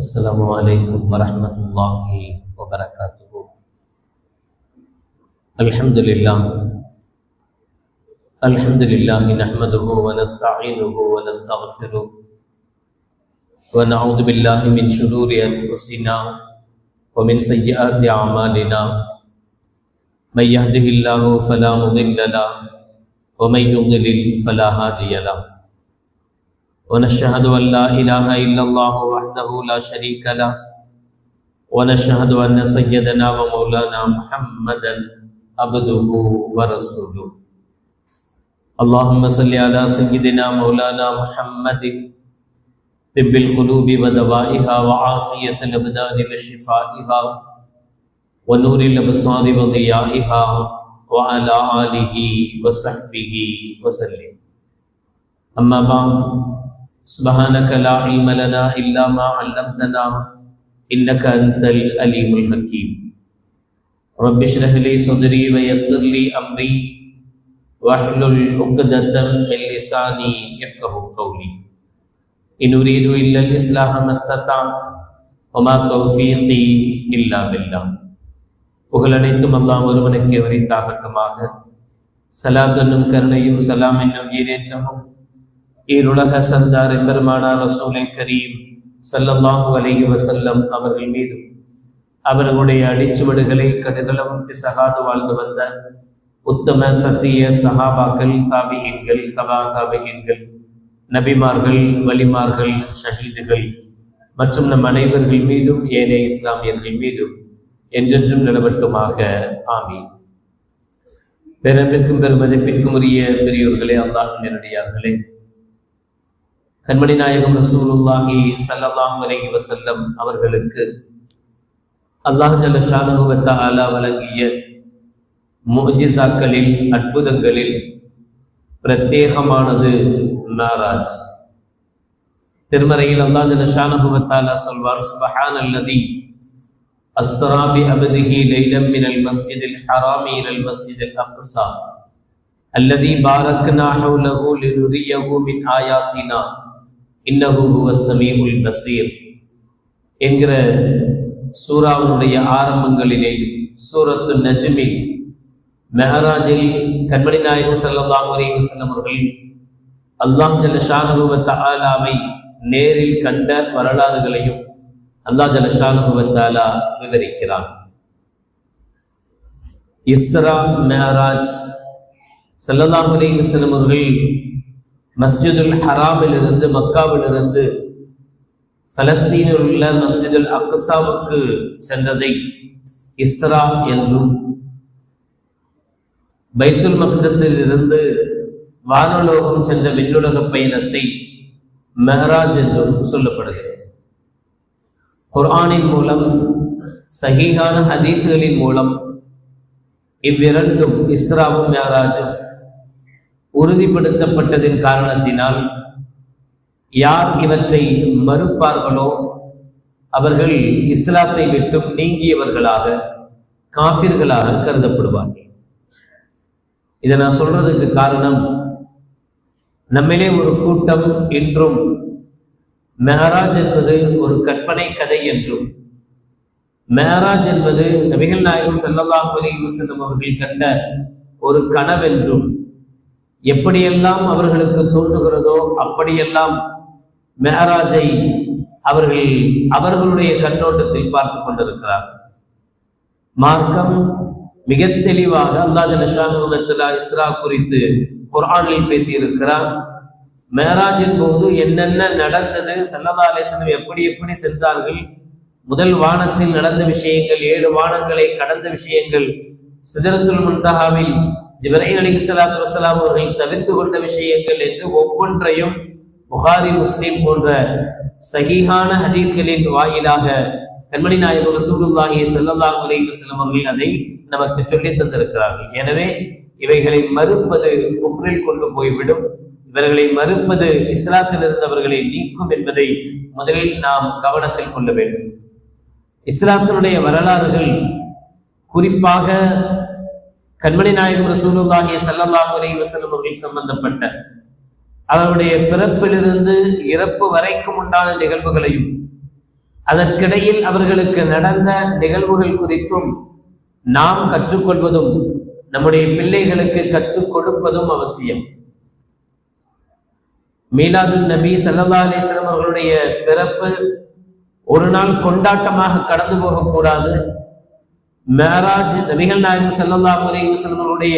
السلام عليكم ورحمة الله وبركاته. الحمد لله نحمده ونستعينه ونستغفره ونعوذ بالله من شرور أنفسنا ومن سيئات أعمالنا. من يهده الله فلا مضل له ومن يضلل فلا هادي له. ونشهد أن لا إله إلا الله وحده لا شريك له ونشهد أن سيدنا ومولانا محمدا عبده ورسوله. اللهم صل على سيدنا مولانا محمد طب القلوب ودوائها وعافية الأبدان وشفائها ونور الأبصار وضيائها وعلى آله وصحبه وسلم. أما بعد، سبحانك لا علم لنا إلا ما علمتنا إنك أنت العليم الحكيم. رب اشرح لي صدري ويسر لي أمري واحلل عقدة من لساني يفقهوا قولي. إن أريد إلا الإصلاح ما استطعت وما توفيقي إلا بالله. புகழனைத்தும் அல்லாஹ் ஒருவனுக்கு உரித்தாகட்டுமாக. ஸலாத் என்னும் கருணையும் சலாம் என்னும் ஈரேற்றமும் ஈருலக சர்தார் எம்பெருமானார் ரசூலை கரீம் ஸல்லல்லாஹு அலைஹி வஸல்லம் அவர்கள் மீது, அவர்களுடைய அடிச்சுவடுகளை கடுகளவும் பிசகாது வாழ்ந்து வந்த உத்தம சத்திய சஹாபாக்கள், தாபியீன்கள், தபா தாபியீன்கள், நபிமார்கள், வலிமார்கள், ஷஹீதுகள் மற்றும் நம் அனைவர்கள் மீதும் ஏனைய இஸ்லாமியர்கள் மீதும் என்றென்றும் நிலவட்டுமாக. ஆமீன். பேரன்பிற்கும் பெருமதிப்பிற்கும் உரிய பெரியோர்களே, அல்லாஹ்வின் நேரடியார்களே, கண்மணி நாயகம் ரசூலுல்லாஹி ஸல்லல்லாஹு அலைஹி வஸல்லம் அவர்களுக்கு அல்லாஹ் ஜல்ல ஷானஹு வ தஆலா வழங்கிய முஅ்ஜிஸாக்களில், அற்புதங்களில் பிரத்யேகமானது மிஅராஜ். திருமறையில் அல்லாஹ் ஜல்ல ஷானஹு வ தஆலா சொல்வார், சுப்ஹானல்லதி அஸ்ரா பி அப்திஹி லைலம் மினல் மஸ்ஜிதில் ஹராமி இலல் மஸ்ஜிதில் அக்ஸா அல்லதி பாரக்னா ஹவ்லஹு லினுரியஹு மின் ஆயாத்தினா இன்னஹு ஹுவஸ் ஸமீஉல் பஸீர் என்கிற சூராவுடைய ஆரம்பங்களிலேயும் சூரத்து நஜ்மில் மெஹராஜில் கண்மணி நாயகம் ஸல்லல்லாஹு அலைஹி வஸல்லம் அவர்கள் அல்லாஹ் ஜல்ல ஷானஹு வ தஆலாவை நேரில் கண்ட வரலாறுகளையும் அல்லாஹ் ஜல்ல ஷானஹு வ தஆலா விவரிக்கிறான். இஸ்ரா மெஹராஜ் ஸல்லல்லாஹு அலைஹி வஸல்லம் அவர்கள் மஸ்ஜிதுல் ஹராமிலிருந்து, மக்காவிலிருந்து பலஸ்தீனில் உள்ள மஸ்ஜிதுல் அக்ஸாவுக்கு சென்றதை இஸ்ரா என்றும், பைத்துல் மக்தஸில் இருந்து வானலோகம் சென்ற விண்ணுலக பயணத்தை மெஹராஜ் என்றும் சொல்லப்படுகிறது. குர்ஆனின் மூலம், சஹீஹான ஹதீஸ்களின் மூலம் இவ்விரண்டும், இஸ்ராவும் மெஹராஜும் உறுதிப்படுத்தப்பட்டதின் காரணத்தினால் யார் இவற்றை மறுப்பார்களோ அவர்கள் இஸ்லாத்தை விட்டும் நீங்கியவர்களாக, காஃபிர்களாக கருதப்படுவார்கள். இதை நான் சொல்றதுக்கு காரணம், நம்மிலே ஒரு கூட்டம் இன்றும் மெஹராஜ் என்பது ஒரு கற்பனை கதை என்றும், மெஹராஜ் என்பது நபிகள் நாயகம் ஸல்லல்லாஹு அலைஹி வஸல்லம் அவர்கள் கண்ட ஒரு கனவென்றும், எப்படியெல்லாம் அவர்களுக்கு தோன்றுகிறதோ அப்படியெல்லாம் மெஹராஜை அவர்கள் அவர்களுடைய கண்ணோட்டத்தில் பார்த்து கொண்டிருக்கிறார். மார்க்கம் மிக தெளிவாக அல்லாஹ் ஜல்ல ஷானஹு வ தஆலா இஸ்ரா குறித்து குர்ஆனில் பேசியிருக்கிறார். மெஹராஜின் போது என்னென்ன நடந்தது, ஸல்லல்லாஹு அலைஹி வஸல்லம் எப்படி எப்படி சென்றார்கள், முதல் வானத்தில் நடந்த விஷயங்கள், 7 வானங்களை கடந்த விஷயங்கள், சிதறத்துல் முன்தஹாவில் ஜிப்ரீல் அலைஹிஸ்ஸலாத்து வஸ்ஸலாம் அவர்கள் தவிர்த்து கொண்ட விஷயங்கள் என்று ஒவ்வொன்றையும் புகாரி, முஸ்லிம் போன்ற சஹீஹான ஹதீஸ்களின் வாயிலாக கண்மணி நாயகம் ரசூலுல்லாஹி ஸல்லல்லாஹு அலைஹி வஸல்லம் அவர்கள் அதை நமக்கு சொல்லித் தந்திருக்கிறார்கள். எனவே இவைகளை மறுப்பது குஃப்ரில் கொண்டு போய்விடும். இவர்களை மறுப்பது இஸ்லாத்தில் இருந்தவர்களை நீக்கும் என்பதை முதலில் நாம் கவனத்தில் கொள்ள வேண்டும். இஸ்லாத்தினுடைய வரலாறுகள், குறிப்பாக கண்மணி நாயகம் ரசூலுல்லாஹி ஸல்லல்லாஹு அலைஹி வஸல்லம் அவர்கள் சம்பந்தப்பட்ட அவருடைய பிறப்பிலிருந்து இறப்பு வரைக்கும் உண்டான நிகழ்வுகளையும் அதற்கிடையில் அவர்களுக்கு நடந்த நிகழ்வுகள் குறித்தும் நாம் கற்றுக்கொள்வதும் நம்முடைய பிள்ளைகளுக்கு கற்றுக் கொடுப்பதும் அவசியம். மீலாதுன் நபி ஸல்லல்லாஹு அலைஹி வஸல்லம் அவர்களுடைய பிறப்பு ஒரு நாள் கொண்டாட்டமாக கடந்து போகக்கூடாது. மேராஜ் நபிகள் நாயகம் ஸல்லல்லாஹு அலைஹி வஸல்லம் அவர்களுடைய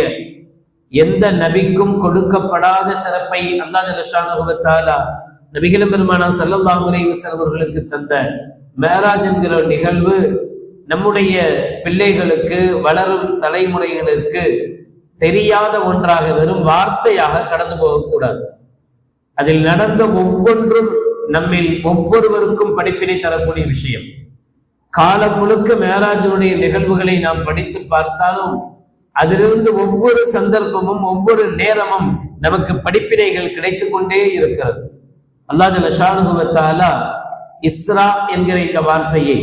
எந்த நபிக்கும் கொடுக்கப்படாத சிறப்பை அல்லாஹ் ஜல்ல ஷானஹு வ தஆலா நபிகள் பெருமானார் ஸல்லல்லாஹு அலைஹி வஸல்லம் அவர்களுக்கு தந்த மேராஜ் என்கிற நிகழ்வு நம்முடைய பிள்ளைகளுக்கு, வளரும் தலைமுறைகளுக்கு தெரியாத ஒன்றாக வெறும் வார்த்தையாக கடந்து போகக்கூடாது. அதில் நடந்த ஒவ்வொன்றும் நம்மில் ஒவ்வொருவருக்கும் படிப்பினை தரக்கூடிய விஷயம். காலம் முழுக்க மேராஜனுடைய நிகழ்வுகளை நாம் படித்து பார்த்தாலும் அதிலிருந்து ஒவ்வொரு சந்தர்ப்பமும் ஒவ்வொரு நேரமும் நமக்கு படிப்பினைகள் கிடைத்துக் கொண்டே இருக்கிறது. அல்லாஹ் ஜல்ல ஷானஹு வ தஆலா இஸ்ரா என்கிற இந்த வார்த்தையை,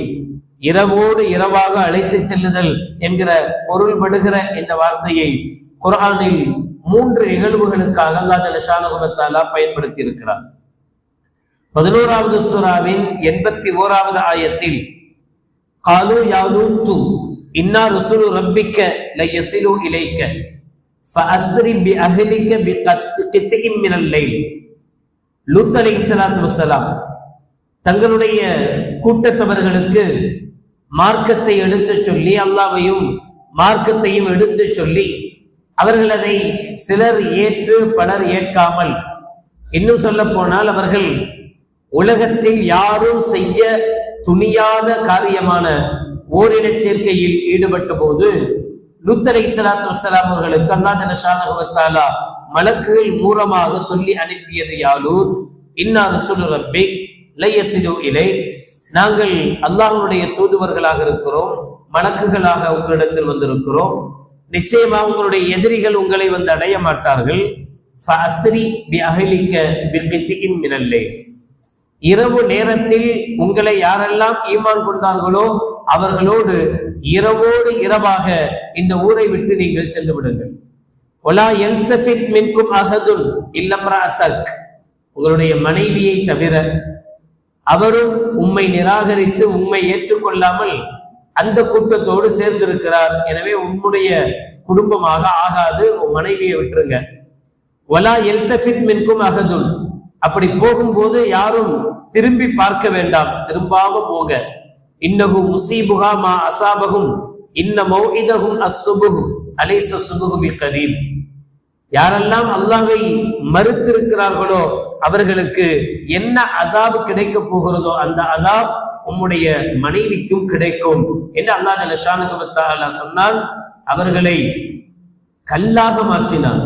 இரவோடு இரவாக அழைத்து செல்லுதல் என்கிற பொருள்படுகிற இந்த வார்த்தையை குர்ஆனில் 3 நிகழ்வுகளுக்காக அல்லாஹ் ஜல்ல ஷானஹு வ தஆலா பயன்படுத்தி இருக்கிறார். 11வது சூராவின் 81வது ஆயத்தில் காலு யா லூத்து இன்னா ரசூலு ரப்பிக்க லயஸிலு இலைக்க ஃபஅஸ்ரி பிஅஹ்லிக பிகித்இம் மினல் லைல். லூத் அலைஹிஸ்ஸலாத்து வஸ்ஸலாம் தங்களுடைய கூட்டத்தவர்களுக்கு மார்க்கத்தை எடுத்து சொல்லி, அல்லாஹ்வையும் மார்க்கத்தையும் எடுத்து சொல்லி, அவர்கள் அதை சிலர் ஏற்று பலர் ஏற்காமல், இன்னும் சொல்ல போனால் அவர்கள் உலகத்தில் யாரும் செய்ய துணியாத காரியமான ஓரினச் சேர்க்கையில் ஈடுபட்ட போது லூத் அலைஹிஸ்ஸலாத்து வஸ்ஸலாம் அவர்களுக்கு அல்லாஹ் ஜல்ல ஷானஹு வ தஆலா மலக்குகள் மூலமாக சொல்லி அனுப்பியது, யா லூத் இன்னா ரசூலு ரப்பிக் லயஸிலு இலைக், நாங்கள் அல்லாஹ்வுடைய தூதுவர்களாக இருக்கிறோம், மலக்குகளாக உங்களிடத்தில் வந்திருக்கிறோம், நிச்சயமாக உங்களுடைய எதிரிகள் உங்களை வந்து அடைய மாட்டார்கள். ஃபஅஸ்ரி பிஅஹ்லிக பிகித்இம் மினல் லைல், இரவு நேரத்தில் உங்களை யாரெல்லாம் ஈமான் கொண்டார்களோ அவர்களோடு இரவோடு இரவாக இந்த ஊரை விட்டு நீங்கள் சென்று விடுங்கள். வலா யல்தஃபித் மின்கும் அஹதுன் இல்ல இம்ரஅத்தக், உங்களுடைய மனைவியை தவிர அவரும் உம்மை நிராகரித்து உம்மை ஏற்றுக்கொள்ளாமல் அந்த கூட்டத்தோடு சேர்ந்திருக்கிறார், எனவே உம்முடைய குடும்பமாக ஆகாது, உன் மனைவியை விட்டுருங்க. வலா யல்தஃபித் மின்கும் அஹதுன், அப்படி போகும்போது யாரும் திரும்பி பார்க்க வேண்டாம், திரும்பாம போக. இன்னஹு முஸீபுஹா மா அஸாபஹும் இன்ன மௌஇதஹும் அஸ்ஸுபுஹ் அலைஸ ஸுபுஹு பிகரீப், யாரெல்லாம் அல்லாஹ்வை மறுத்திருக்கிறார்களோ அவர்களுக்கு என்ன அதாப் கிடைக்க போகிறதோ அந்த அதாப் உம்முடைய மனைவிக்கும் கிடைக்கும் என்று அல்லாஹ் ஜல்ல ஷானஹு வ தஆலா சொன்னான். அவர்களை கல்லாக மாற்றினான்,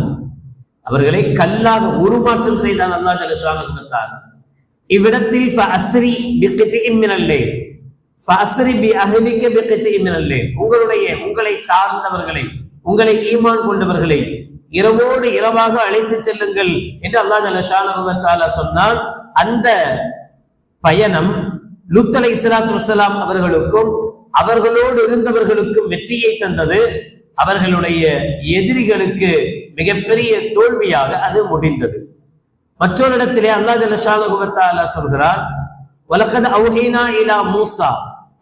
அவர்களை கல்லாக உருமாற்றம் செய்தான் அல்லாஹ் ஜல்ல ஷானஹு வ தஆலா. இவ்விடத்தில் ஃபஅஸ்ரி பிகித்இம் மினல் லைல் ஃபஅஸ்ரி பிஅஹ்லிக பிகித்இம் மினல் லைல், உங்களை சார்ந்தவர்களை, உங்களை ஈமான் கொண்டவர்களை இரவோடு இரவாக அழைத்து செல்லுங்கள் என்று அல்லாஹ் ஜல்ல ஷானஹு வ தஆலா சொன்னான். அந்த பயணம் லூத் அலைஹிஸ்ஸலாத்து வஸ்ஸலாம் அவர்களுக்கும் அவர்களோடு இருந்தவர்களுக்கும் வெற்றியை தந்தது. அவர்களுடைய எதிரிகளுக்கு மிகப்பெரிய தோல்வியாக அது முடிந்தது. மற்றொரு இடத்திலே அல்லாஹ் ஜல்ல ஷானஹு வ தஆலா சொல்கிறார், வலகத் அவ்ஹைனா இலா மூஸா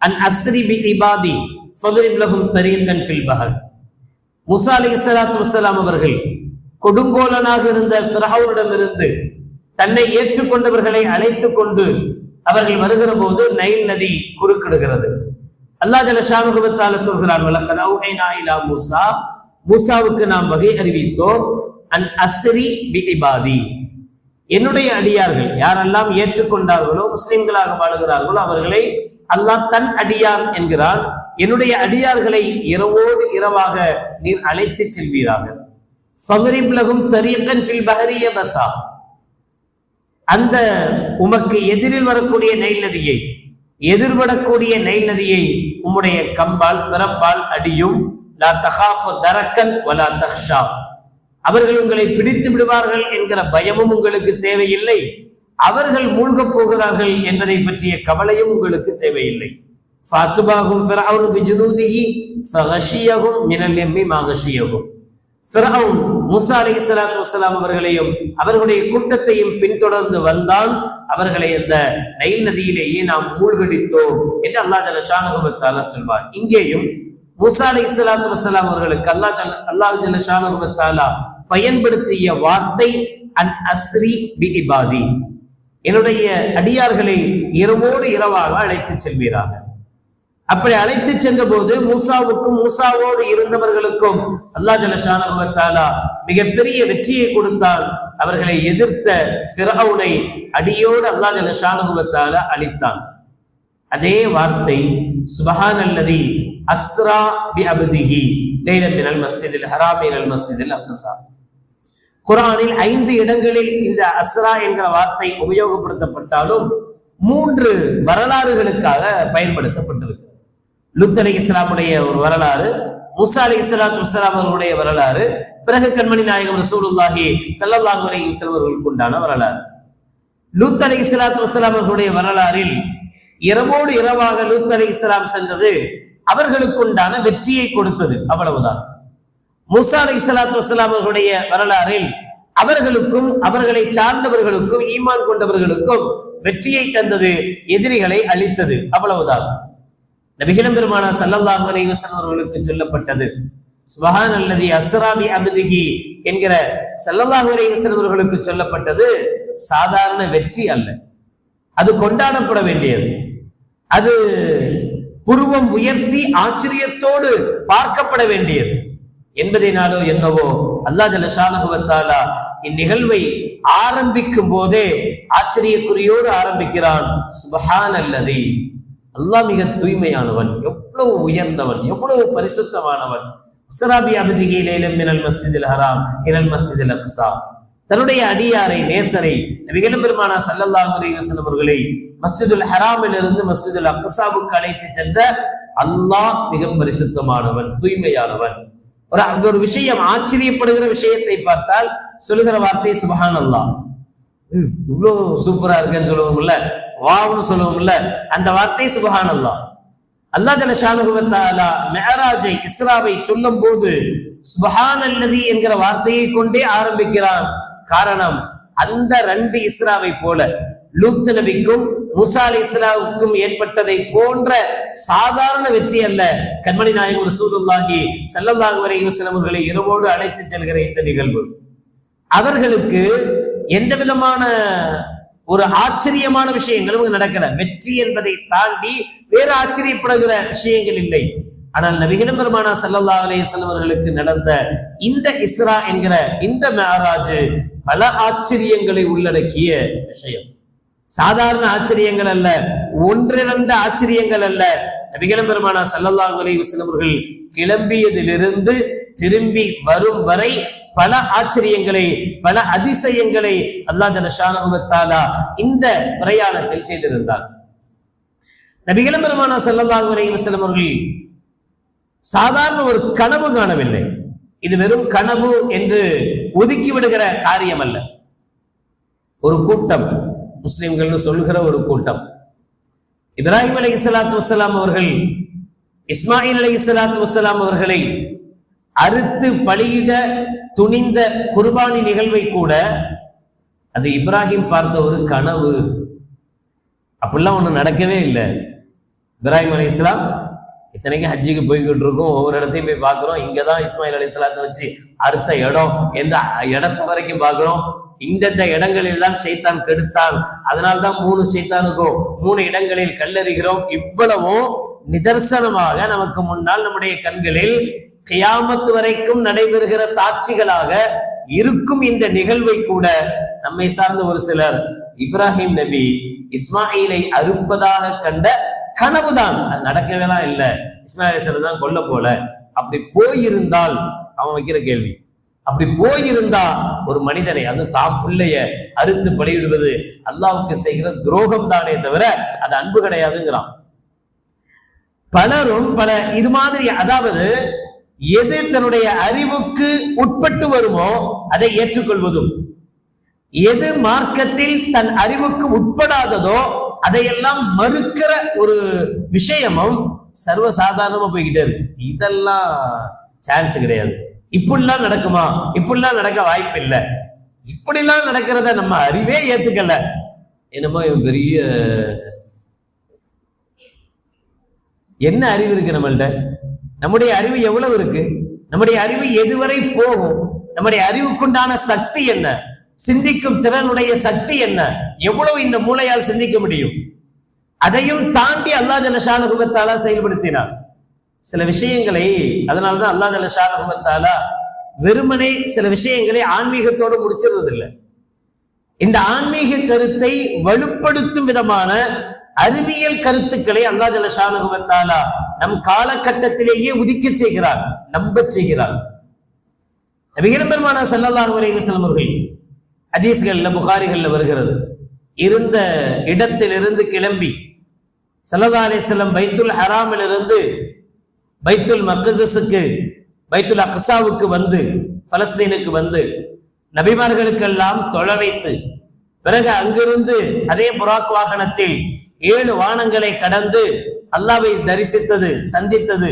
அன் அஸ்ரி பி இபாதி ஃபத்ரிப் லஹும் தரீகன் ஃபில் பஹர். மூஸா அலைஹிஸ்ஸலாத்து வஸ்ஸலாம் அவர்கள் கொடுங்கோலனாக இருந்த ஃபிரௌனிடமிருந்து தன்னை ஏற்றுக்கொண்டவர்களை அழைத்து கொண்டு அவர்கள் வருகிற போது நைல் நதி குறுக்கிடுகிறது. அல்லாஹ் ஜல்ல ஷானஹு வ தஆலா சொல்கிறான், வலகத் அவ்ஹைனா இலா மூஸா, மூஸாவுக்கு நாம் வகை அறிவித்தோம், அன் அஸ்ரி பி இபாதி, என்னுடைய அடியார்கள் யாரெல்லாம் ஏற்றுக்கொண்டார்களோ முஸ்லிம்களாக வாழுகிறார்களோ அவர்களை அல்லாஹ் தன் அடியார் என்கிறான். என்னுடைய அடியார்களை இரவோடு இரவாக நீர் அழைத்து செல்வீராக. ஃபத்ரிப் லஹும் தரீகன் ஃபில் பஹரி யபஸா, அந்த உமக்கு எதிரில் வரக்கூடிய நைல் நதியை, எதிர்படக்கூடிய நைல் நதியை உம்முடைய கம்பால் பிறப்பால் அடியும். லா தகாஃபு தரக்கன் வலா தஹ்ஷா, அவர்கள் உங்களை பிடித்து விடுவார்கள் என்கிற பயமும் உங்களுக்கு தேவையில்லை, அவர்கள் மூழ்கப் போகிறார்கள் என்பதை பற்றிய கவலையும் உங்களுக்கு தேவையில்லை. ஃபாத்துபாஹும் ஃபிரௌன் பிஜுனூதிஹி ஃபகஷியஹும் மினல் யம்மி மா கஷியஹும், ஃபிரௌன் மூஸா அலைஹிஸ்ஸலாத்து வஸ்ஸலாம் அவர்களையும் அவர்களுடைய கூட்டத்தையும் பின்தொடர்ந்து வந்தான், அவர்களை அந்த நைல் நதியிலேயே நாம் மூழ்கடித்தோம் என்று அல்லாஹ் ஜல்ல ஷானஹு வ தஆலா சொல்வார். இங்கேயும் மூசா அலைஹிஸ்ஸலாத்து வஸ்ஸலாம் அவர்களுக்கு அல்லாஹ் ஜல்ல ஷானஹு வ தஆலா பயன்படுத்திய வார்த்தை அன் அஸ்ரி பி இபாதி, என்னுடைய அடியார்களை இரவோடு இரவாக அழைத்து செல்வீராக. அப்படி அழைத்து சென்ற போது மூசாவுக்கும் மூசாவோடு இருந்தவர்களுக்கும் அல்லாஹ் ஜல்ல ஷானஹு வ தஆலா மிகப்பெரிய வெற்றியை கொடுத்தான். அவர்களை எதிர்த்த ஃபிரௌனை அடியோடு அல்லாஹ் ஜல்ல ஷானஹு வ தஆலா அழித்தான். அதே வார்த்தை சுப்ஹானல்லதி அஸ்ரா பி அப்திஹி லைலன் மினல் மஸ்ஜிதில் ஹராம் இலல் மஸ்ஜிதில் அக்ஸா. குர்ஆனில் 5 இடங்களில் இந்த அஸ்ரா என்கிற வார்த்தை உபயோகப்படுத்தப்பட்டாலும் 3 வரலாறுகளுக்காக பயன்படுத்தப்பட்டிருக்கிறது. லூத் அலைஹிஸ்ஸலாமுடைய ஒரு வரலாறு, மூசா அலைஹிஸ்ஸலாத்து வஸ்ஸலாம் அவர்களுடைய வரலாறு, பிறகு கண்மணி நாயகம் ரசூலுல்லாஹி ஸல்லல்லாஹு அலைஹி வஸல்லம் அவர்களுக்கு உண்டான வரலாறு. லூத் அலைஹிஸ்ஸலாத்து வஸ்ஸலாம் அவர்களுடைய வரலாறில் இரவோடு இரவாக லூத் அலைஹிஸ்ஸலாம் சென்றது அவர்களுக்கு உண்டான வெற்றியை கொடுத்தது, அவ்வளவுதான். மூசா அலைஹிஸ்ஸலாத்து வஸ்ஸலாம் அவர்களுடைய வரலாறில் அவர்களுக்கும் அவர்களை சார்ந்தவர்களுக்கும் ஈமான் கொண்டவர்களுக்கும் வெற்றியை தந்தது, எதிரிகளை அழித்தது, அவ்வளவுதான். நபிகள் பெருமானார் ஸல்லல்லாஹு அலைஹி வஸல்லம் அவர்களுக்கு சொல்லப்பட்டது சுப்ஹானல்லதி அஸ்ரா பி அப்திஹி என்கிற ஸல்லல்லாஹு அலைஹி வஸல்லம் அவர்களுக்கு சொல்லப்பட்டது சாதாரண வெற்றி அல்ல, அது கொண்டாடப்பட வேண்டியது, அது புருவம் உயர்த்தி ஆச்சரியத்தோடு பார்க்கப்பட வேண்டியது என்பதனாலோ என்னவோ அல்லாஹ் ஜல்ல ஷானஹு வ தஆலா இந்நிகழ்வை ஆரம்பிக்கும் போதே ஆச்சரியக்குறியோடு ஆரம்பிக்கிறான். சுப்ஹானல்லதி, அல்லாஹ் மிக தூய்மையானவன், எவ்வளவு உயர்ந்தவன், எவ்வளவு பரிசுத்தமானவன். அஸ்ரா பி அப்திஹி லைலன் மினல் மஸ்ஜிதில் ஹராம் இலல் மஸ்ஜிதில் அக்ஸா. தன்னுடைய அடியாரை, நேசரை, நபிகள் பெருமானார் ஸல்லல்லாஹு அலைஹி வஸல்லம் அவர்களை மஸ்ஜிதுல் ஹராமிலிருந்து மஸ்ஜிதுல் அக்ஸாவுக்கு அழைத்து சென்ற அல்லாஹ் மிக பரிசுத்தமானவன், தூய்மையானவன். ஒரு விஷயம், ஆச்சரியப்படுகிற விஷயத்தை பார்த்தால் சொல்லுகிற வார்த்தை சுப்ஹானல்லாஹ். இவ்வளவு சூப்பரா இருக்குன்னு சொல்லுவோம்ல, வாவ்னு சொல்லுவோம்ல, அந்த வார்த்தை சுப்ஹானல்லாஹ். அல்லாஹ் ஜல்ல ஷானஹு வ தஆலா மிஅராஜை, இஸ்ராவை சொல்லும் போது சுப்ஹானல்லதி என்கிற வார்த்தையை கொண்டே ஆரம்பிக்கிறான். காரணம், அந்த 2 இஸ்ராவை போல லூத் நபிக்கும் மூசா அலைஹிஸ்ஸலாமுக்கும் ஏற்பட்டதை போன்ற சாதாரண வெற்றி அல்ல. கண்மணி நாயகம் ரசூலுல்லாஹி ஸல்லல்லாஹு அலைஹி வஸல்லம் அவர்களை இரவோடு அழைத்து செல்கிற இந்த நிகழ்வு அவர்களுக்கு எந்த விதமான ஒரு ஆச்சரியமான விஷயங்களும் நடக்கல. வெற்றி என்பதை தாண்டி வேறு ஆச்சரியப்படுகிற விஷயங்கள் இல்லை. ஆனால் நபிகள் பெருமானார் ஸல்லல்லாஹு அலைஹி வஸல்லம் அவர்களுக்கு நடந்த இந்த இஸ்ரா என்கிற இந்த மிஅராஜ் பல ஆச்சரியங்களை உள்ளடக்கிய விஷயம். சாதாரண ஆச்சரியங்கள் அல்ல, 1-2 ஆச்சரியங்கள் அல்ல. நபிகள் பெருமானார் ஸல்லல்லாஹு அலைஹி வஸல்லம் அவர்கள் கிளம்பியதிலிருந்து திரும்பி வரும் வரை பல ஆச்சரியங்களை, பல அதிசயங்களை அல்லாஹ் ஜல்ல ஷானஹு வ தஆலா இந்த பிரயாணத்தில் செய்திருந்தார். நபிகள் பெருமானார் ஸல்லல்லாஹு அலைஹி வஸல்லம் அவர்கள் சாதாரண ஒரு கனவு காணவில்லை. இது வெறும் கனவு என்று ஒதுக்கி விடுகிற காரியம் அல்ல. ஒரு கூட்டம், முஸ்லிம்கள் சொல்லுகிற ஒரு கூட்டம், இப்ராஹிம் அலைஹிஸ்ஸலாத்து வஸ்ஸலாம் அவர்கள் இஸ்மாயில் அலைஹிஸ்ஸலாத்து வஸ்ஸலாம் அவர்களை அறுத்து பலியிட துணிந்த குர்பானி நிகழ்வை கூட அது இப்ராஹிம் பார்த்த ஒரு கனவு. அப்படிலாம் ஒண்ணு நடக்கவே இல்லை. இப்ராஹிம் அலைஹிஸ்ஸலாம் இத்தனைக்கு ஹஜ்ஜிக்கு போய்கிட்டு இருக்கோம், ஒவ்வொரு இடத்தையும் போய் பார்க்கிறோம். இங்கதான் இஸ்மாயில் அலைஹிஸ்ஸலாத்தை வச்சு அறுத்த இடம் என்ற இடத்தை வரைக்கும் பார்க்கிறோம். இந்தந்த இடங்களில் தான் ஷைத்தான் கெடுத்தான், அதனால்தான் 3 ஷைத்தானுக்கும் 3 இடங்களில் கல்லறிகிறோம். இவ்வளவும் நிதர்சனமாக நமக்கு முன்னால் நம்முடைய கண்களில் கியாமத் வரைக்கும் நடைபெறுகிற சாட்சிகளாக இருக்கும் இந்த நிகழ்வை கூட நம்மை சார்ந்த ஒரு சிலர் இப்ராஹிம் நபி இஸ்மாயிலை அறுப்பதாக கண்ட கனவுதான், அது நடக்கவேலாம் இல்லை, இஸ்மாயில் அலைஹிஸ்ஸலாம் தான் கொல்ல போல. அப்படி போயிருந்தால், அவன் வைக்கிற கேள்வி, அப்படி போயிருந்தா ஒரு மனிதனை, அது தான் பிள்ளைய அறுத்து பலியிடுவது அல்லாஹ்வுக்கு செய்கிற துரோகம் தானே தவிர அது அன்பு கிடையாதுங்கிறான். பலரும் பல இது மாதிரி, அதாவது எது தன்னுடைய அறிவுக்கு உட்பட்டு வருமோ அதை ஏற்றுக்கொள்வதும், எது மார்க்கத்தில் தன் அறிவுக்கு உட்படாததோ அதையெல்லாம் மறுக்கிற ஒரு விஷயமும் சர்வசாதாரணமா போய்கிட்டே இருக்கு. இதெல்லாம் சான்ஸ் கிடையாது, இப்படிலாம் நடக்குமா, இப்படிலாம் நடக்க வாய்ப்பு இல்லை, இப்படிலாம் நடக்கிறத நம்ம அறிவே ஏத்துக்கல, என்னமோ இவன் பெரிய என்ன அறிவு இருக்கு நம்மள்ட்ட? நம்முடைய அறிவு எவ்வளவு இருக்கு? நம்முடைய அறிவு எதுவரை போகும்? நம்முடைய அறிவுக்குண்டான சக்தி என்ன? சிந்திக்கும் திறனுடைய சக்தி என்ன? எவ்வளவு இந்த மூளையால் சிந்திக்க முடியும்? அதையும் தாண்டி அல்லாஹ் ஜல்ல ஷானஹு வ தஆலா செயல்படுத்தினார் சில விஷயங்களை. அதனாலதான் அல்லாஹ் ஜல்ல ஷானஹு வ தஆலா வெறுமனே சில விஷயங்களை ஆன்மீகத்தோடு முடிச்சிடுறது இல்லை. இந்த ஆன்மீக கருத்தை வலுப்படுத்தும் விதமான அறிவியல் கருத்துக்களை அல்லாஹ் ஜல்ல ஷானஹு வ தஆலா நம் காலகட்டத்திலேயே உதிக்க செய்கிறார், நம்ப செய்கிறார். நபிகள் பெருமானார் ஸல்லல்லாஹு அலைஹி வஸல்லம் அவர்கள் ஹதீஸ்கள்ல புகாரிகள்ல வருகிறது, இருந்த இடத்திலிருந்து கிளம்பி ஸல்லல்லாஹு அலைஹி வஸல்லம் பைத்துல் ஹராமிலிருந்து பைத்துல் மக்திஸுக்கு பைத்துல் அக்ஸாவுக்கு வந்து பலஸ்தீனுக்கு வந்து நபிமார்களுக்கெல்லாம் தொழ வைத்து, பிறகு அங்கிருந்து அதே புராக் வாகனத்தில் 7 வானங்களை கடந்து அல்லாஹ்வை தரிசித்தது, சந்தித்தது.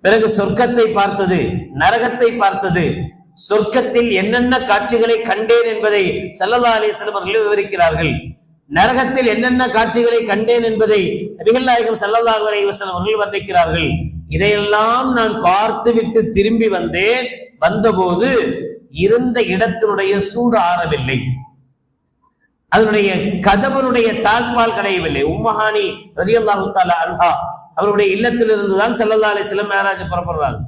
பிறகு சொர்க்கத்தை பார்த்தது, நரகத்தை பார்த்தது. சொர்க்கத்தில் என்னென்ன காட்சிகளை கண்டேன் என்பதை ஸல்லல்லாஹு அலைஹி வஸல்லம் அவர்கள் விவரிக்கிறார்கள். நரகத்தில் என்னென்ன காட்சிகளை கண்டேன் என்பதை நபிகள் நாயகம் ஸல்லல்லாஹு அலைஹி வஸல்லம் அவர்கள் வர்ணிக்கிறார்கள். இதையெல்லாம் நான் பார்த்துவிட்டு திரும்பி வந்தேன். வந்தபோது இருந்த இடத்தினுடைய சூடு ஆறவில்லை, அதனுடைய கதவனுடைய தாழ்பால் கடையவில்லை. உம்மஹானி ரலியல்லாஹு தஆலா அன்ஹா அவருடைய இல்லத்தில் இருந்துதான் ஸல்லல்லாஹு அலைஹி வஸல்லம் மேராஜ் புறப்படுறாங்க.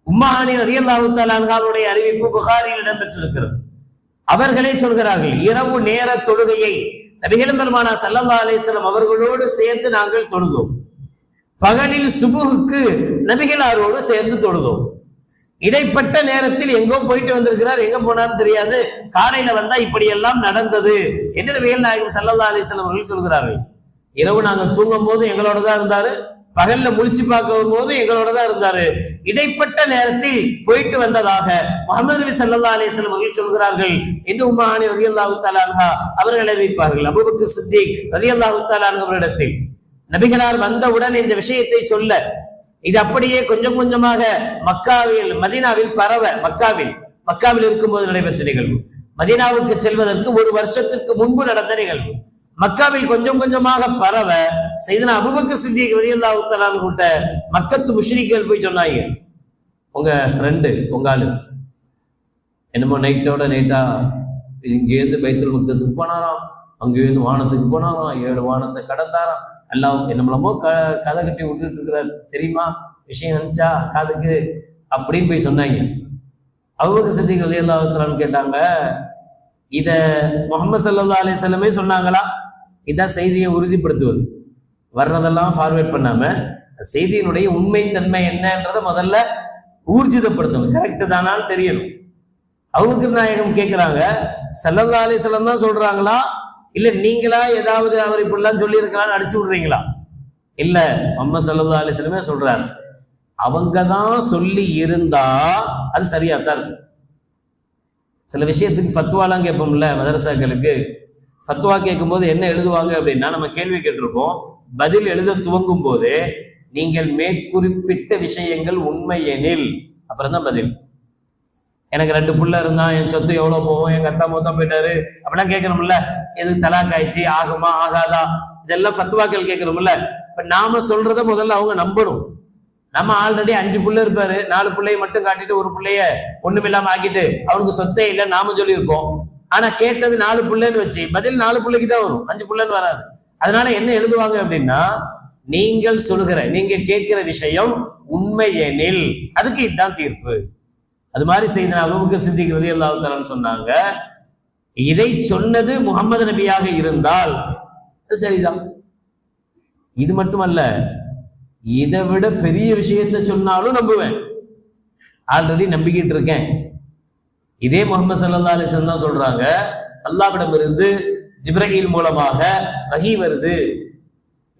உம்மஹானி ரலியல்லாஹு தஆலா அன்ஹாவுடைய அறிவிப்பு புகாரியில் இடம்பெற்றிருக்கிறது. அவர்களே சொல்கிறார்கள், இரவு நேர தொழுகையை நபிகள் பெருமானார் ஸல்லல்லாஹு அலைஹி வஸல்லம் அவர்களோடு சேர்ந்து நாங்கள் தொழுதோம். பகலில் சுபுஹுக்கு நபிகளாரோடு சேர்ந்து தொழுதோம். இடைப்பட்ட நேரத்தில் எங்கோ போயிட்டு வந்திருக்கிறார், எங்க போனான்னு தெரியாது. காலையில வந்தா இப்படி எல்லாம் நடந்தது என்று நபிகள் நாயகம் ஸல்லல்லாஹு அலைஹி வஸல்லம் அவர்கள் சொல்கிறார்கள். இரவு நாங்க தூங்கும் போது எங்களோட தான் இருந்தாரு, பகல்ல முழிச்சு பார்க்கும் போது எங்களோட தான் இருந்தாரு. இடைப்பட்ட நேரத்தில் போயிட்டு வந்ததாக முஹம்மது நபி ஸல்லல்லாஹு அலைஹி வஸல்லம் அவர்கள் சொல்கிறார்கள் என்று உம்மஹானி ரலியல்லாஹு தஆலா அன்ஹா அவர்கள் அறிவிப்பார்கள். அபூபக்கர் சித்திக் ரலியல்லாஹு தஆலா அன்ஹு அவரிடத்தில் நபிகளார் வந்தவுடன் இந்த விஷயத்தை சொல்ல, இது அப்படியே கொஞ்சம் கொஞ்சமாக மக்காவில் மதீனாவில் பரவ, மக்காவில் இருக்கும்போது நடைபெற்ற நிகழ்வு, மதீனாவுக்கு செல்வதற்கு 1 வருஷத்துக்கு முன்பு நடந்த நிகழ்வு. மக்காவில் கொஞ்சம் கொஞ்சமாக பரவ சையதுனா அபூபக்கர் சித்திக் ரலியல்லாஹு தஆலா அன்ஹு கிட்ட மக்கத்து முஷ்ரிக்குகள் போய் சொன்னாங்க, உங்க ஃப்ரெண்டு உங்க ஆளு என்னமோ நைட்டா இங்கேருந்து பைத்துல் மக்திஸுக்கு போனாராம், அங்கேருந்து வானத்துக்கு போனாராம், 7 வானத்தை கடந்தாராம், எல்லாம் என்னமோ கதை கட்டி விட்டுட்டு இருக்கிறார், தெரியுமா விஷயம் வந்துச்சா காதுக்கு அப்படின்னு போய் சொன்னாங்க. அபூபக்கர் சித்திக் ரலியல்லாஹு தஆலா கேட்டாங்க, இத முஹம்மது ஸல்லல்லாஹு அலைஹி வஸல்லமே சொன்னாங்களா? இதான் செய்தியை உறுதிப்படுத்துவது. வர்றதெல்லாம் ஃபார்வேர்ட் பண்ணாம செய்தியினுடைய உண்மைத்தன்மை என்னன்றதை முதல்ல ஊர்ஜிதப்படுத்தணும், கரெக்ட் தானான்னு தெரியணும். அபூபக்கர் நாயகம் கேட்கிறாங்க, ஸல்லல்லாஹு அலைஹி வஸல்லம் தான் சொல்றாங்களா, இல்ல நீங்களா ஏதாவது அவர் இப்படிலாம் சொல்லி இருக்கலாம்னு அடிச்சு விடுறீங்களா? இல்ல, முஹம்மது ஸல்லல்லாஹு அலைஹி வஸல்லமே சொல்றாரு. அவங்க தான் சொல்லி இருந்தா அது சரியாத்தான் இருக்கும். சில விஷயத்துக்கு ஃபத்வாலாம் கேட்போம்ல, மதரசாக்களுக்கு ஃபத்வா கேட்கும் போது என்ன எழுதுவாங்க அப்படின்னா, நம்ம கேள்வி கேட்டிருப்போம், பதில் எழுத துவங்கும் போது நீங்கள் மேற்குறிப்பிட்ட விஷயங்கள் உண்மை எனில் அப்புறம் தான் பதில். எனக்கு 2 புள்ள இருந்தான், என் சொத்து எவ்வளவு போகும், எங்க அத்தா மொத்தம் போயிட்டாரு அப்படிலாம் கேட்கணும்ல. எது தலாக் ஆயிடுச்சு, ஆகுமா ஆகாதா, இதெல்லாம் ஃபத்வாக்கள் கேட்கணும்ல. இப்ப நாம சொல்றத முதல்ல அவங்க நம்பணும். நம்ம ஆல்ரெடி 5 புள்ள இருப்பாரு, 4 பிள்ளையை மட்டும் காட்டிட்டு 1 பிள்ளைய ஒண்ணுமில்லாம ஆக்கிட்டு அவனுக்கு சொத்தே இல்லை நாம சொல்லியிருக்கோம். ஆனா கேட்டது 4 புள்ளைன்னு வச்சு பதில் 4 பிள்ளைக்கு தான் வரும், 5 புள்ளைன்னு வராது. அதனால என்ன எழுதுவாங்க அப்படின்னா, நீங்கள் சொல்லுகிற நீங்க கேட்கிற விஷயம் உண்மை எனில் அதுக்கு இதுதான் தீர்ப்பு. அது மாதிரி செய்த அபூபக்கர் சித்திக் ரலியல்லாஹு தஆலா சொன்னாங்க, இதை சொன்னது முஹம்மது நபியாக இருந்தால் அது சரிதான். இது மட்டுமல்ல, இதை விட பெரிய விஷயத்தை சொன்னாலும் நம்புவேன், ஆல்ரெடி நம்பிக்கிட்டு இருக்கேன். இதே முஹம்மது ஸல்லல்லாஹு அலைஹி வஸல்லம் தான் சொல்றாங்க, அல்லாஹ்விடம் இருந்து ஜிப்ரீல் மூலமாக வஹி வருது.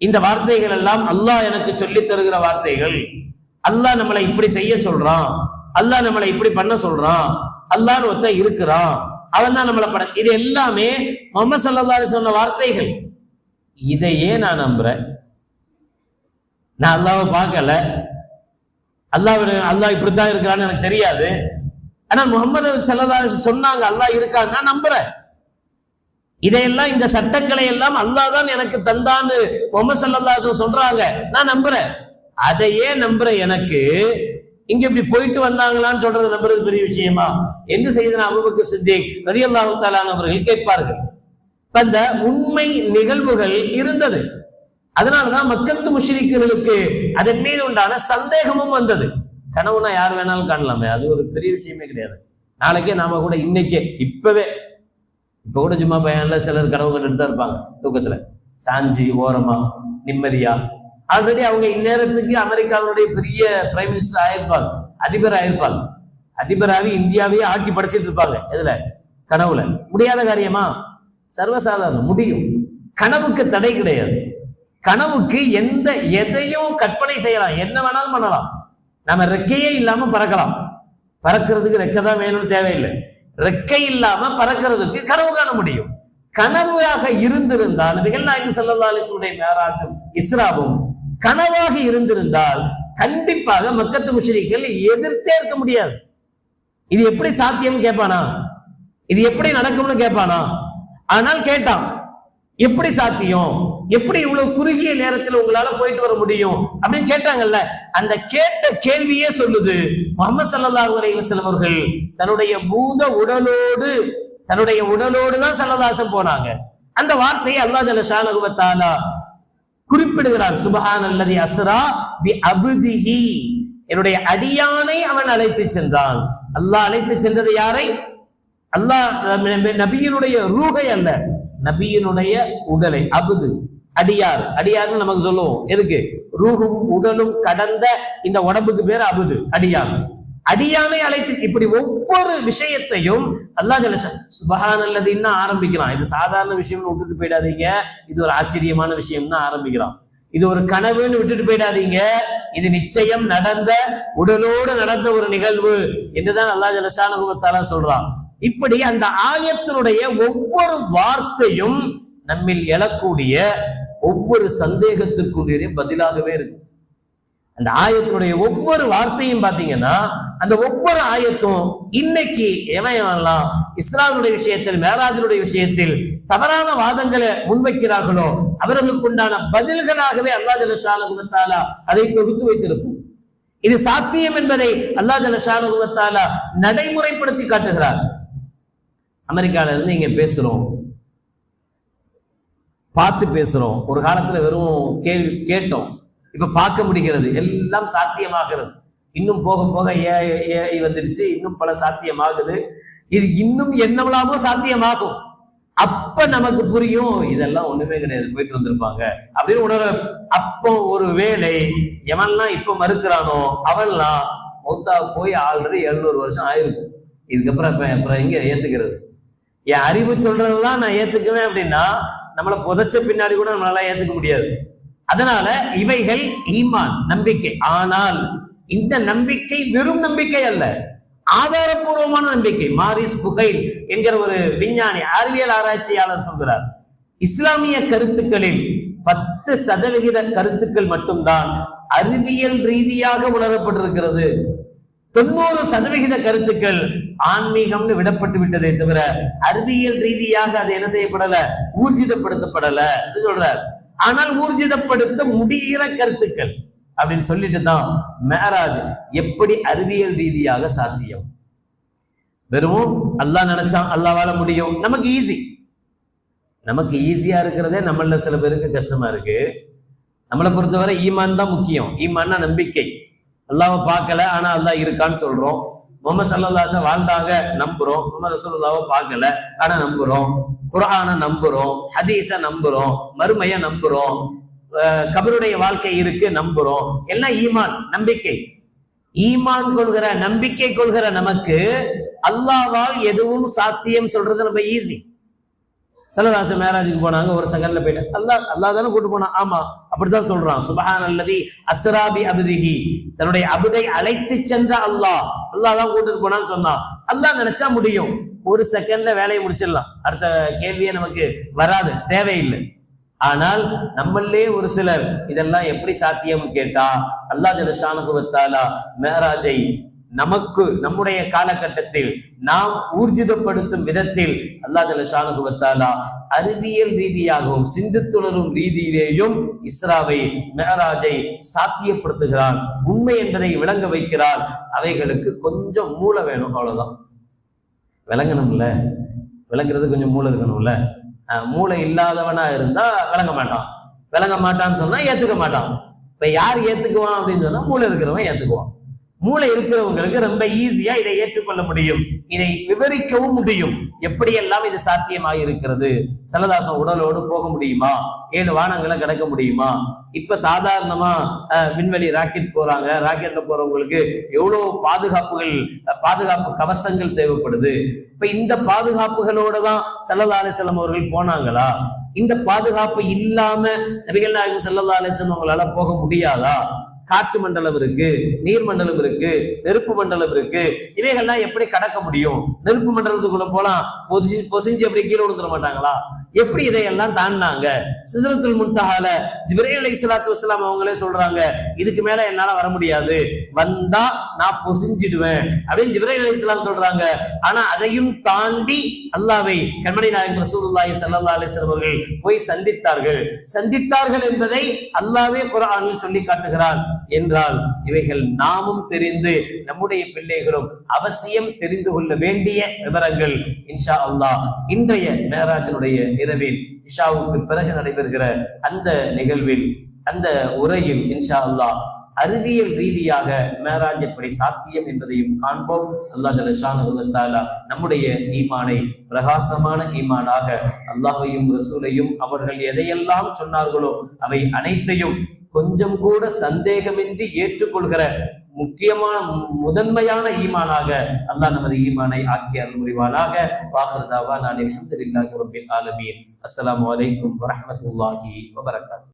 இந்த வார்த்தைகள் எல்லாம் அல்லாஹ் எனக்கு சொல்லி தருகிற வார்த்தைகள். அல்லாஹ் நம்மளை இப்படி செய்ய சொல்றான், அல்லாஹ் நம்மளை இப்படி பண்ண சொல்றான், அல்லாஹ்னு ஒருத்தன் இருக்கிறான், அவன் தான் நம்மளை இது எல்லாமே முஹம்மது ஸல்லல்லாஹு அலைஹி வஸல்லம் சொன்ன வார்த்தைகள். இதையே நான் நம்புறேன். நான் அல்லாஹ்வை பார்க்கல, அல்லாஹ் இப்படித்தான் இருக்கிறான்னு எனக்கு தெரியாது. ஆனா முஹம்மது ஸல்லல்லாஹு அலைஹி வஸல்லம் சொன்னாங்க அல்லாஹ் இருக்காங்க, நான் நம்புறேன். இதையெல்லாம் இந்த சட்டங்களை எல்லாம் அல்லாஹ் தான் எனக்கு தந்தான்னு முஹம்மது ஸல்லல்லாஹு அலைஹி வஸல்லம் சொல்றாங்க, நான் நம்புறேன். அதையே நம்புற எனக்கு இங்க இப்படி போயிட்டு வந்தாங்களான்னு சொல்றது நம்புறது பெரிய விஷயமா என்று செய்தனா அபூபக்கர் சித்திக் ரலியல்லாஹு தஆலா அவர்கள் கேட்பார்கள். அந்த உண்மை நிகழ்வுகள் இருந்தது. அதனாலதான் மக்கத்து முஷ்ரிக்குகளுக்கு அதன் மீது உண்டான சந்தேகமும் வந்தது. கனவுனா யார் வேணாலும் காணலாமே, அது ஒரு பெரிய விஷயமே கிடையாது. நாளைக்கே நாம கூட இன்னைக்கே இப்ப கூட சும்மா பையன்ல சிலர் கனவு கண்டுட்டு தான் இருப்பாங்க, தூக்கத்துல சாஞ்சி ஓரமா நிம்மதியா. ஆல்ரெடி அவங்க இந்நேரத்துக்கு அமெரிக்காவுடைய பெரிய பிரைம் மினிஸ்டர் ஆயிருப்பாங்க, அதிபர் ஆயிருப்பாங்க, அதிபராகவே இந்தியாவையே ஆட்டி படைச்சிட்டு இருப்பாங்க. எதுல? கனவுல. முடியாத காரியமா? சர்வசாதாரணம், முடியும். கனவுக்கு தடை கிடையாது. கனவுக்கு எதையும் கற்பனை செய்யலாம், என்ன வேணாலும் பண்ணலாம். நம்ம ரெக்கையே இல்லாம பறக்கலாம். பறக்கிறதுக்கு ரெக்கை தான் வேணும்னு தேவையில்லை. ரெக்கை இல்லாம பறக்கிறதுக்கு கனவு காண முடியும். கனவாக இருந்திருந்தால் நபிகள் நாயகம் ஸல்லல்லாஹு அலைஹி வஸல்லம் மேராஜும் இஸ்ராவும் கனவாக இருந்திருந்தால் கண்டிப்பாக மக்கத்து முஷ்ரிக்குகள் எதிர்த்தே இருக்க முடியாது. இது எப்படி சாத்தியம் கேட்பானா? இது எப்படி நடக்கும்னு கேட்பானா? ஆனால் கேட்டான், எப்படி சாத்தியம், எப்படி இவ்வளவு குறுகிய நேரத்தில் உங்களால போயிட்டு வர முடியும் அப்படின்னு கேட்டாங்கல்ல. அந்த கேட்ட கேள்வியே சொல்லுது, முஹம்மது ஸல்லல்லாஹு அலைஹி வஸல்லம் அவர்கள் தன்னுடைய உடலோடு தான் ஸல்லல்லாஹு போனாங்க. அந்த வார்த்தையை அல்லாஹ் ஜல்ல ஷானஹு வ தஆலா குறிப்பிடுகிறார். சுப்ஹானல்லதி அஸ்ரா பி அப்திஹி, என்னுடைய அடியானை அவன் அழைத்து சென்றான். அல்லாஹ் அழைத்து சென்றது யாரை? அல்லாஹ் நபியினுடைய ரூஹை அல்ல, நபியினுடைய உடலை. அபுது அடியார், அடியார்னு நமக்கு சொல்லுவோம். எதுக்கு? ரூஹும் உடலும் கடந்த இந்த உடம்புக்கு பேர் அபுது, அடியார். அடியானை அழைத்து இப்படி ஒவ்வொரு விஷயத்தையும் அல்லாஹ் ஜல்ல சுப்ஹானல்லதின்னு ஆரம்பிக்கிறான். இது சாதாரண விஷயம்னு விட்டுட்டு போயிடாதீங்க, இது ஒரு ஆச்சரியமான விஷயம்னு ஆரம்பிக்கிறான். இது ஒரு கனவுன்னு விட்டுட்டு போயிடாதீங்க, இது நிச்சயம் நடந்த, உடலோடு நடந்த ஒரு நிகழ்வு என்றுதான் அல்லாஹ் ஜல்ல ஷானஹு வ தஆலா சொல்றான். இப்படி அந்த ஆயத்தினுடைய ஒவ்வொரு வார்த்தையும் நம்மில் எழக்கூடிய ஒவ்வொரு சந்தேகத்திற்குரிய பதிலாகவே இருக்கு. அந்த ஆயத்தினுடைய ஒவ்வொரு வார்த்தையும் பாத்தீங்கன்னா, அந்த ஒவ்வொரு ஆயத்தும் இன்னைக்கு எவெல்லாம் இஸ்லாமுடைய விஷயத்தில், மேராஜினுடைய விஷயத்தில் தவறான வாதங்களை முன்வைக்கிறார்களோ அவர்களுக்கு உண்டான பதில்களாகவே அல்லாஹ் ஜல்ல ஷானஹு வ தஆலா அதை தொகுத்து வைத்திருக்கும். இது சாத்தியம் என்பதை அல்லாஹ் ஜல்ல ஷானஹு வ தஆலா நடைமுறைப்படுத்தி காட்டுகிறார். அமெரிக்கால இருந்து இங்க பேசுறோம், பார்த்து பேசுறோம். ஒரு காலத்துல வெறும் கேள்வி கேட்டோம், இப்ப பார்க்க முடிகிறது, எல்லாம் சாத்தியமாகிறது. இன்னும் போக போக ஏஐ வந்துடுச்சு, இன்னும் பல சாத்தியமாகுது. இது இன்னும் என்னவெல்லாமோ சாத்தியமாகும். அப்ப நமக்கு புரியும் இதெல்லாம் ஒண்ணுமே கிடையாது, போயிட்டு வந்திருப்பாங்க அப்படின்னு உணர. அப்போ ஒரு வேளை எவன்லாம் இப்ப மறுக்கிறானோ அவன்லாம் மௌத்தா போய் ஆல்ரெடி 700 வருஷம் ஆயிருக்கும். இதுக்கப்புறம் எங்க ஏத்துக்கிறது? என் அறிவு சொல்றதுதான் நான் ஏத்துக்குவேன் அப்படின்னா நம்மளை புதைச்ச பின்னாடி கூட நம்மளால ஏத்துக்க முடியாது. அதனால இவைகள் ஈமான், நம்பிக்கை. ஆனால் இந்த நம்பிக்கை வெறும் நம்பிக்கை அல்ல, ஆதாரபூர்வமான நம்பிக்கை. மாரிஸ் புகைல் என்கிற ஒரு விஞ்ஞானி, அறிவியல் ஆராய்ச்சியாளர் சொல்கிறார், இஸ்லாமிய கருத்துக்களில் 10% கருத்துக்கள் மட்டும்தான் அறிவியல் ரீதியாக உணரப்பட்டிருக்கிறது. 90% கருத்துக்கள் ஆன்மீகம்னு விடப்பட்டு விட்டதே தவிர அறிவியல் ரீதியாக அது என்ன செய்யப்படல, ஊர்ஜிதப்படுத்தப்படல சொல்றார். ஆனால் ஊர்ஜிதப்படுத்த முடிகிற கருத்துக்கள் அப்படின்னு சொல்லிட்டு தான் மேராஜ் எப்படி அறிவியல் ரீதியாக சாத்தியம். வெறும் அல்லாஹ் நினைச்சான் அல்லாஹ்வால முடியும், நமக்கு ஈஸி. நமக்கு ஈஸியா இருக்கிறதே நம்மள சில பேருக்கு கஷ்டமா இருக்கு. நம்மளை பொறுத்தவரை ஈமான் தான் முக்கியம். ஈமான்னா நம்பிக்கை. அல்லாஹ்வை பார்க்கல ஆனா அல்லாஹ் இருக்கான்னு சொல்றோம். முஹம்மது ஸல்லல்லாஹு அலைஹி வஸல்லம் வாழ்ந்தாங்க நம்புறோம். முஹம்மது ரசூலுல்லாஹ்வை பார்க்கல ஆனா நம்புறோம். குர்ஆனை நம்புறோம், ஹதீஸ நம்புறோம், மறுமையை நம்புறோம், கபருடைய வாழ்க்கை இருக்கு நம்புறோம். எல்லாம் ஈமான், நம்பிக்கை. ஈமான் கொள்கிற, நம்பிக்கை கொள்கிற நமக்கு அல்லாஹ்வால் எதுவும் சாத்தியம் சொல்றது ரொம்ப ஈஸி. ஸல்லல்லாஹு அலைஹி மேராஜுக்கு போனாங்க, ஒரு செகண்ட்ல போயிட்டு அல்லாஹ் தானே கூட்டு போனான். ஆமா, அப்படித்தான் சொல்றான். சுப்ஹானல்லதி அஸ்ரா பி அப்திஹி, தன்னுடைய அபுதை அழைத்து சென்ற அல்லாஹ் தான் கூட்டிட்டு போனான்னு சொன்னான். அல்லாஹ் நினைச்சா முடியும், ஒரு செகண்ட்ல வேலையை முடிச்சிடலாம். அடுத்த கேள்வியே நமக்கு வராது, தேவையில்லை. ஆனால் நம்மளே ஒரு சிலர் இதெல்லாம் எப்படி சாத்தியம் கேட்டா, அல்லாஹ் ஜல்ல ஷானஹு வ தஆலா மேராஜை நமக்கு நம்முடைய காலகட்டத்தில் நாம் ஊர்ஜிதப்படுத்தும் விதத்தில் அல்லாஹ் ஜல்ல ஷானஹு வ தஆலா அறிவியல் ரீதியாகவும் சிந்தித்துணரும் ரீதியிலேயும் இஸ்ராவை மிஅராஜை சாத்தியப்படுத்துகிறான். உண்மை என்பதை விளங்க வைக்கிறான். அவைகளுக்கு கொஞ்சம் மூளை வேணும், அவ்வளவுதான். விளங்கணும்ல, விளங்குறது கொஞ்சம் மூளை இருக்கணும்ல. மூளை இல்லாதவனா இருந்தா விளங்க மாட்டான். விளங்க மாட்டான்னு சொன்னா ஏத்துக்க மாட்டான். இப்ப யார் ஏத்துக்குவான் அப்படின்னு சொன்னா மூளை இருக்கிறவன் ஏத்துக்குவான். மூளை இருக்கிறவங்களுக்கு ரொம்ப ஈஸியா இதை ஏற்றுக்கொள்ள முடியும், இதை விவரிக்கவும் முடியும். எப்படியெல்லாம் இது சாத்தியமாக இருக்கிறது. சல்லதாசம் உடலோடு போக முடியுமா? 7 வானங்களை கடக்க முடியுமா? இப்ப சாதாரணமா விண்வெளி ராக்கெட் போறாங்க. ராக்கெட்ல போறவங்களுக்கு எவ்வளவு பாதுகாப்பு கவசங்கள் தேவைப்படுது. இப்ப இந்த பாதுகாப்புகளோட தான் ஸல்லல்லாஹு அலைஹி வஸல்லம் அவர்கள் போனாங்களா? இந்த பாதுகாப்பு இல்லாம நபிகள் நாயகம் ஸல்லல்லாஹு அலைஹி வஸல்லம் அவங்களால போக முடியாதா? காற்று மண்டலம் இருக்கு, நீர் மண்டலம் இருக்கு, நெருப்பு மண்டலம் இருக்கு. இவைகள்லாம் எப்படி கடக்க முடியும்? நெருப்பு மண்டலத்துக்குள்ள போலாம், பொசிஞ்சு அப்படி கீழே விழுந்துட மாட்டாங்களா? எப்படி இதையெல்லாம் தாண்டினாங்க? சிதறத்துல் முன்தஹால ஜிப்ரீல் அலைஹிஸ்ஸலாத்து வஸ்ஸலாம் அவங்களே சொல்றாங்க, இதுக்கு மேல என்னால வர முடியாது, வந்தா நான் பொசிஞ்சிடுவேன் அப்படின்னு ஜிப்ரீல் அலைஹிஸ்ஸலாம் சொல்றாங்க. ஆனா அதையும் தாண்டி அல்லாஹ்வை கண்மணி நாயகம் ரசூலுல்லாஹி ஸல்லல்லாஹு அலைஹி வஸல்லம் அவர்கள் போய் சந்தித்தார்கள் என்பதை அல்லாஹ்வே குர்ஆனில் சொல்லி காட்டுகிறார். என்றால் இவைகள் நாமும் தெரிந்து நம்முடைய பிள்ளைகளும் அவசியம் தெரிந்து கொள்ள வேண்டிய விவரங்கள். இன்ஷா அல்லாஹ் இன்றைய மேராஜினுடைய இரவில் இஷாவுக்கு பிறகு நடைபெறுகிற அந்த நிகழ்வில், அந்த உரையில் இன்ஷா அல்லாஹ் அறிவியல் ரீதியாக மேராஜ் எப்படி சாத்தியம் என்பதையும் காண்போம். அல்லாஹ் ஜல்ல ஷானஹு வ தஆலா நம்முடைய ஈமானை பிரகாசமான ஈமானாக, அல்லாஹையும் ரசூலையும் அவர்கள் எதையெல்லாம் சொன்னார்களோ அவை அனைத்தையும் கொஞ்சம் கூட சந்தேகமின்றி ஏற்றுக்கொள்கிற முக்கியமான முதன்மையான ஈமானாக அல்லாஹ் நமது ஈமானை ஆக்கி அருள் புரிவானாக. வாஹிர் தஅவானா அல்ஹம்துலில்லாஹி ரப்பில் ஆலமீன். அஸ்ஸலாமு அலைக்கும் வரஹ்மத்துல்லாஹி வபரகாத்துஹு.